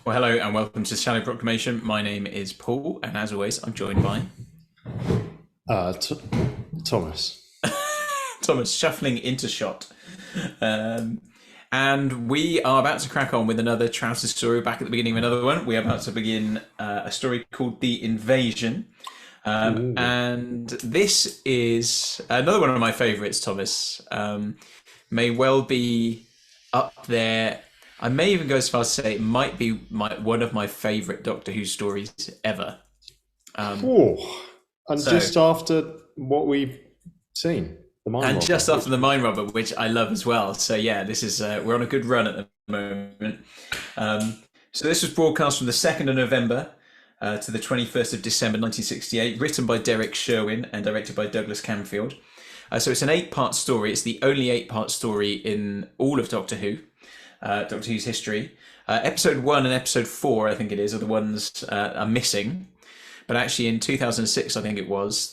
Well, hello and welcome to Shallow Proclamation. My name is Paul, and as always, I'm joined by Thomas. Thomas, shuffling into shot. And we are about to crack on with another Trousers story. Back at the beginning of another one, we are about to begin a story called The Invasion. And this is another one of my favourites, Thomas. May well be up there. I may even go as far as to say it might be one of my favourite Doctor Who stories ever. Just after what we've seen, the Mind Robber. Just after the Mind Robber, which I love as well. So yeah, this is we're on a good run at the moment. So this was broadcast from the 2nd of November to the 21st of December 1968, written by Derek Sherwin and directed by Douglas Camfield. So it's an 8-part story. It's the only 8-part story in all of Doctor Who. Doctor Who's history. Episode 1 and episode 4, I think it is, are the ones are missing. But actually in 2006, I think it was,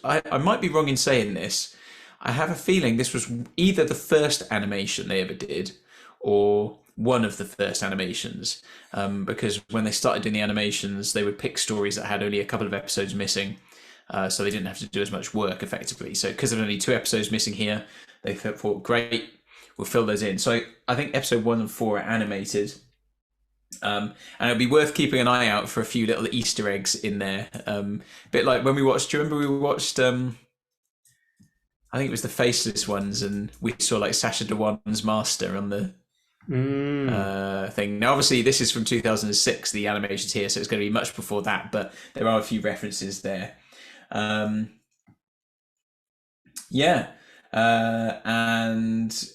I might be wrong in saying this. I have a feeling this was either the first animation they ever did or one of the first animations. Because when they started doing the animations, they would pick stories that had only a couple of episodes missing. So they didn't have to do as much work effectively. So because of only 2 episodes missing here, they thought, great, we'll fill those in. So I think episode 1 and 4 are animated. And it'll be worth keeping an eye out for a few little Easter eggs in there. A bit like when we watched, do you remember we watched, I think it was the Faceless ones, and we saw like Sacha Dhawan's Master on the thing. Now obviously this is from 2006, the animation's here, so it's going to be much before that, but there are a few references there. And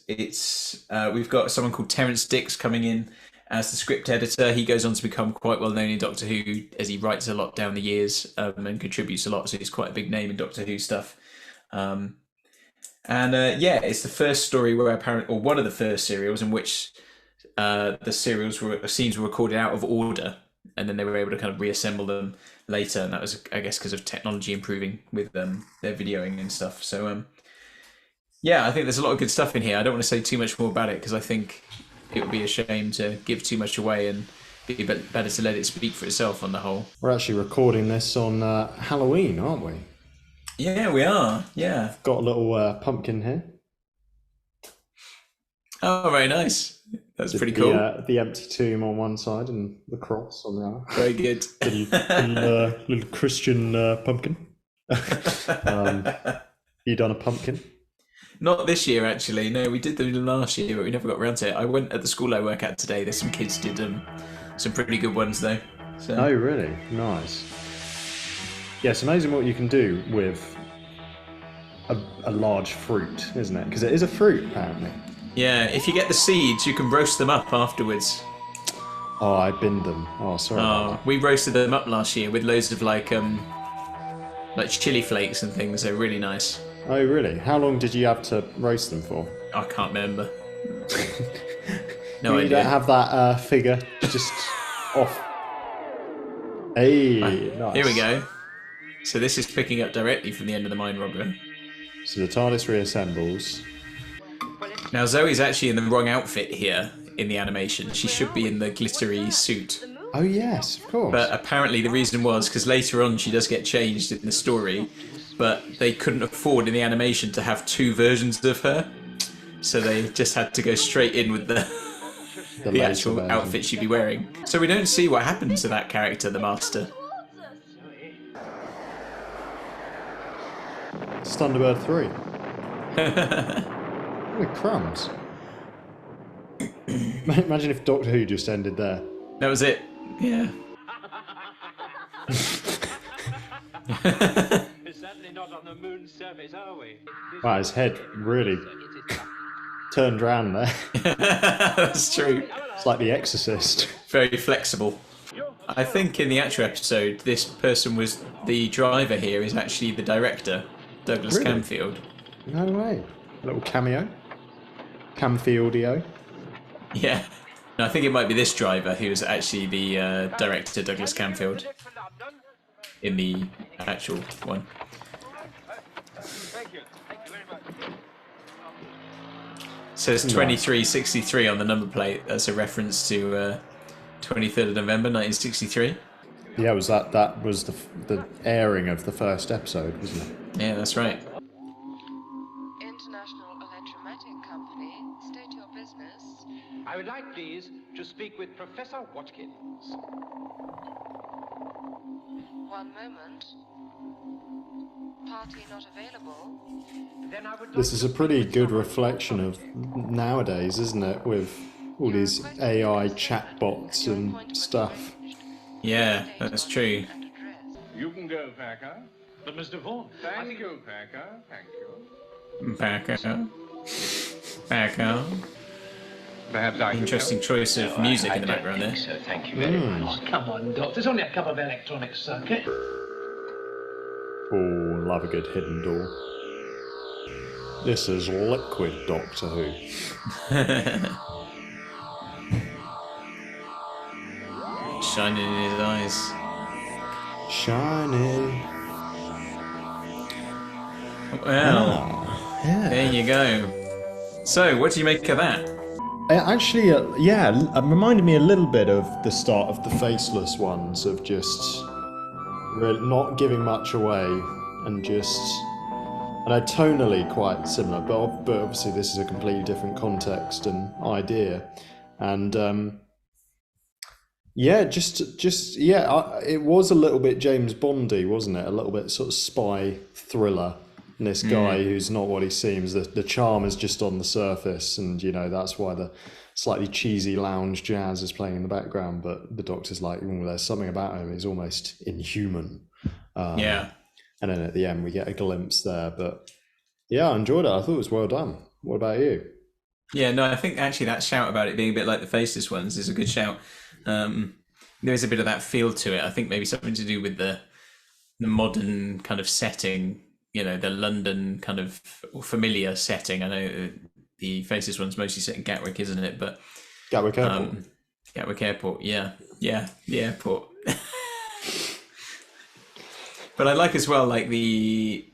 it's we've got someone called Terence Dix coming in as the script editor. He goes on to become quite well known in Doctor Who as he writes a lot down the years and contributes a lot, so he's quite a big name in Doctor Who stuff. It's the first story where one of the first serials in which the scenes were recorded out of order, and then they were able to kind of reassemble them later, and that was, I guess, because of technology improving with their videoing and stuff. So I think there's a lot of good stuff in here. I don't want to say too much more about it because I think it would be a shame to give too much away, and it'd be better to let it speak for itself on the whole. We're actually recording this on Halloween, aren't we? Yeah, we are. Yeah. Got a little pumpkin here. Oh, very nice. That's pretty cool. The empty tomb on one side and the cross on the other. Very good. Little Christian pumpkin. You done a pumpkin? Not this year, actually. No, we did them last year, but we never got around to it. I went at the school I work at today. There's some kids did some pretty good ones, though. So. Oh, really? Nice. Yeah, it's amazing what you can do with a large fruit, isn't it? Because it is a fruit, apparently. Yeah, if you get the seeds, you can roast them up afterwards. Oh, I binned them. Oh, sorry. Oh, we roasted them up last year with loads of like chili flakes and things. They're really nice. Oh, really? How long did you have to roast them for? I can't remember. No you idea. You don't have that figure just off. Hey, nice. Here we go. So this is picking up directly from the end of the Mind Robber. So the TARDIS reassembles. Now Zoe's actually in the wrong outfit here in the animation. She should be in the glittery suit. Oh yes, of course. But apparently the reason was because later on she does get changed in the story, but they couldn't afford in the animation to have 2 versions of her, so they just had to go straight in with the actual version. Outfit she'd be wearing. So we don't see what happens to that character, the Master. Thunderbird 3. What crumbs. Imagine if Doctor Who just ended there. That was it. Yeah. Not on the moon's surface, are we? Wow, his head really turned round there. That's true. It's like The Exorcist. Very flexible. I think in the actual episode, this person was the driver here is actually the director, Douglas Camfield. No way. A little cameo. Camfieldio. Yeah. No, I think it might be this driver who was actually the director, Douglas Camfield, in the actual one. Thank you. Thank you very much. Says 2363 on the number plate. That's a reference to 23rd of November 1963. Yeah, was that was the airing of the first episode, wasn't it? Yeah, that's right. International Electromatic Company, state your business. I would like, please, to speak with Professor Watkins. One moment. Party not available. Then I would like This is a pretty good reflection of nowadays, isn't it? With all these AI chatbots and stuff. Yeah, that's true. You can go, Packer. But Mr. Vaughan, Thank you, Packer. Thank you. Back out. Perhaps I could Interesting choice of music in the background there. So thank you very much. Oh, come on, Doc. There's only a couple of electronic circuits. Oh, love a good hidden door. This is Liquid Doctor Who. Shining in his eyes. Shining. Well, Yeah. there you go. So, what do you make of that? Actually, yeah, it reminded me a little bit of the start of the Faceless ones, of just really not giving much away and just, I know tonally quite similar, but obviously this is a completely different context and idea, and yeah, it was a little bit James Bondy, wasn't it? A little bit sort of spy thriller. And this guy who's not what he seems, the charm is just on the surface, and that's why the slightly cheesy lounge jazz is playing in the background. But the Doctor's like, there's something about him; he's almost inhuman. Yeah. And then at the end, we get a glimpse there. But yeah, I enjoyed it. I thought it was well done. What about you? Yeah, no, I think actually that shout about it being a bit like the Faceless ones is a good shout. There is a bit of that feel to it. I think maybe something to do with the modern kind of setting. The London kind of familiar setting. I know the Faces one's mostly set in Gatwick, isn't it? But Gatwick Airport. Gatwick Airport, yeah, the airport. But I like as well, like the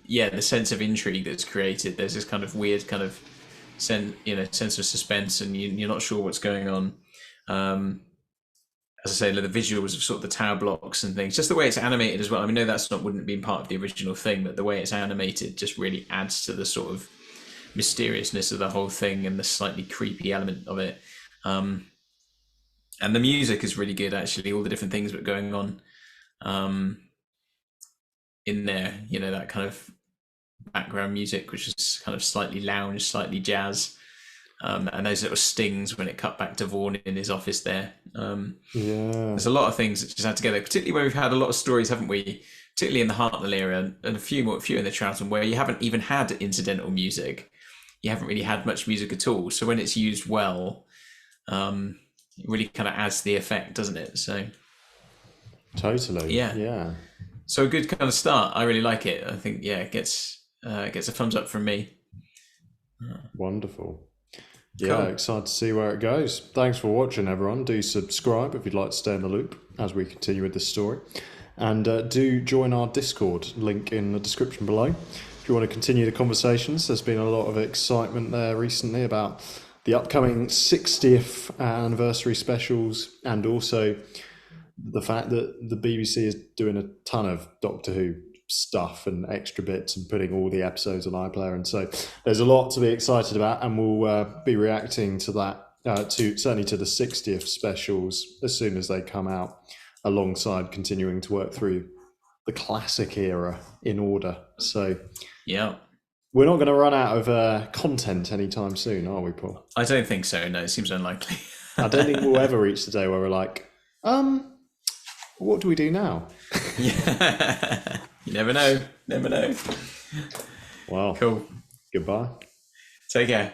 sense of intrigue that's created. There's this kind of weird kind of sense of suspense, and you're not sure what's going on. As I say, like the visuals of sort of the tower blocks and things, just the way it's animated as well. I mean, no, wouldn't have been part of the original thing, but the way it's animated just really adds to the sort of mysteriousness of the whole thing and the slightly creepy element of it. And the music is really good, actually. All the different things that are going on in there. That kind of background music, which is kind of slightly lounge, slightly jazz. And those little stings when it cut back to Vaughan in his office there. There's a lot of things that just add together, particularly where we've had a lot of stories, haven't we? Particularly in the Hartnell era and a few in the Troughton, where you haven't even had incidental music. You haven't really had much music at all. So when it's used well, it really kind of adds to the effect, doesn't it? So Totally. Yeah. So a good kind of start. I really like it. I think it gets a thumbs up from me. Wonderful. Yeah, Cool. excited to see where it goes. Thanks for watching, everyone. Do subscribe if you'd like to stay in the loop as we continue with this story. And do join our Discord, link in the description below. If you want to continue the conversations, there's been a lot of excitement there recently about the upcoming 60th anniversary specials, and also the fact that the BBC is doing a ton of Doctor Who stuff and extra bits and putting all the episodes on iPlayer, and so there's a lot to be excited about, and we'll be reacting to that certainly to the 60th specials as soon as they come out, alongside continuing to work through the classic era in order. So Yeah. we're not going to run out of content anytime soon, are we, Paul? I don't think so. No, it seems unlikely. I don't think we'll ever reach the day where we're like, what do we do now? Yeah. You never know. Well, Cool. goodbye. Take care.